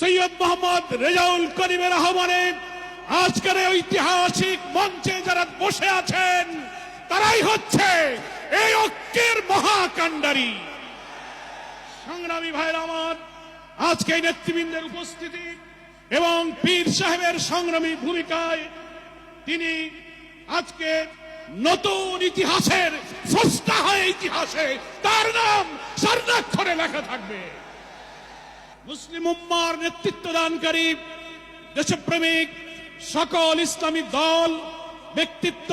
সৈয়দ মোহাম্মদ রেজাউল করিমের আহ্বানে আজকের ঐতিহাসিক মঞ্চে যারা বসে আছেন তারাই হচ্ছে এই ঐক্যের মহাকাণ্ডারী। সংগ্রামী ভাইরা আমার, আজকে নেতৃবৃন্দের উপস্থিতি এবং পীর সাহেবের সংগ্রামী ভূমিকায় তিনি আজকে নতুন ইতিহাসের স্রষ্টা হয়ে ইতিহাসে তার নাম স্বর্ণাক্ষরে লেখা থাকবে। মুসলিম উম্মার নেতৃত্ব দানকারী দেশপ্রেমিক সকল ইসলামী দল, ব্যক্তিত্ব,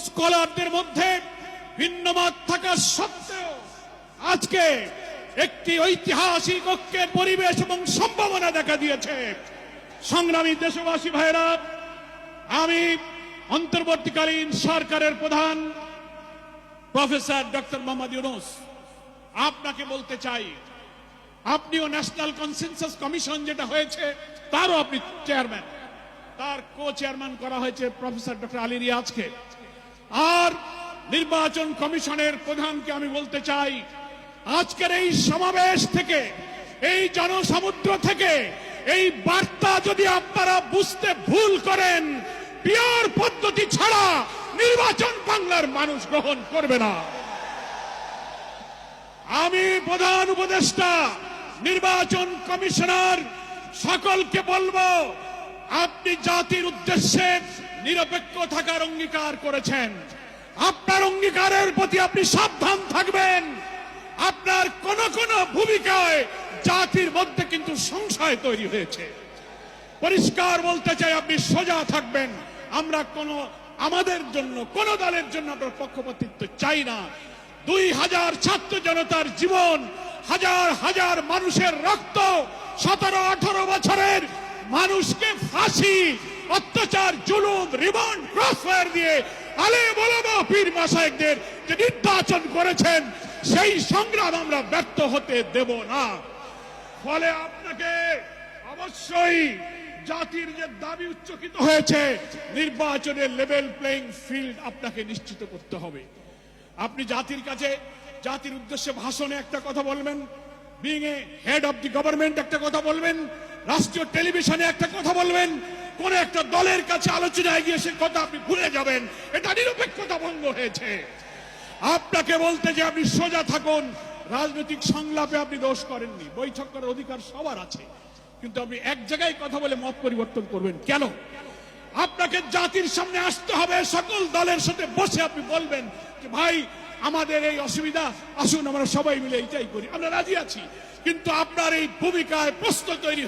স্কলারদের মধ্যে ভিন্নমত থাকা সত্ত্বেও আজকে একটি ঐতিহাসিক ঐক্যের পরিবেশ এবং সম্ভাবনা দেখা দিয়েছে। সংগ্রামী দেশবাসী ভাইরা, আমি অন্তর্বর্তীকালীন সরকারের প্রধান প্রফেসর ডক্টর মোহাম্মদ ইউনূস আপনাকে বলতে চাই, আপনিও ন্যাশনাল কনসেনসাস কমিশন যেটা হয়েছে তারও আপনি চেয়ারম্যান, তার কো চেয়ারম্যান করা হয়েছে প্রফেসর ডক্টর আলী রিয়াজকে। আর নির্বাচন কমিশনের প্রধানকে আমি বলতে চাই, আজকের এই সমাবেশ থেকে, এই জনসমুদ্র থেকে এই বার্তা যদি আপনারা বুঝতে ভুল করেন, পিওর পদ্ধতি ছাড়া নির্বাচন বাংলার মানুষ গ্রহণ করবে না। আমি প্রধান উপদেষ্টা, নির্বাচন কমিশনার সকলকে বলবো, আপনি জাতির উদ্দেশ্যে নিরপেক্ষ থাকার অঙ্গীকার করেছেন। আপনার অঙ্গীকারের প্রতি আপনি সাবধান থাকবেন। আপনার কোন কোন ভূমিকায় জাতির মধ্যে কিন্তু সংশয় তৈরি হয়েছে। পরিষ্কার বলতে চাই, আপনি সোজা থাকবেন। আমরা আমাদের জন্য, কোন দলের জন্য আপনার পক্ষপাতিত্ব চাই না। 2000 ছাত্র জনতার জীবন, হাজার হাজার মানুষের রক্ত, 17-18 বছরের মানুষকে ফাঁসি, অত্যাচার, জুলুম, রিমান্ড, ক্রসফায়ার দিয়ে আলেম ওলামা পীর মাশায়েখদের যে নির্যাতন করেছেন, সেই সংগ্রাম আমরা ব্যর্থ হতে দেব না। ফলে আপনাকে অবশ্যই জাতির যে দাবি উচ্চকিত হয়েছে, নির্বাচনের লেভেল প্লেইং ফিল্ড আপনাকে নিশ্চিত করতে হবে। আপনি জাতির কাছে, জাতির উদ্দেশ্যে ভাষণে একটা কথা বলবেন, being a head of the government একটা কথা বলবেন, রাষ্ট্রীয় টেলিভিশনে একটা কথা বলবেন, কোন একটা দলের কাছে আলোচনায় গিয়ে সে কথা আপনি ভুলে যাবেন, এটা নিরপেক্ষতা ভঙ্গ হয়েছে। আপনাকে বলতে যে আপনি সোজা থাকুন। রাজনৈতিক সংলাপে আপনি দোষ করেননি, বৈঠক করার অধিকার সবার আছে, কিন্তু আপনি এক জায়গায় কথা বলে মত পরিবর্তন করবেন কেন? আপনাকে জাতির সামনে আসতে হবে, সকল দলের সাথে বসে আপনি বলবেন যে ভাই আমাদের এই অসুবিধা, আসুন আমরা সবাই মিলে এইটাই করি, আমরা রাজি আছি। কিন্তু আপনার এই ভূমিকায় প্রশ্ন তৈরি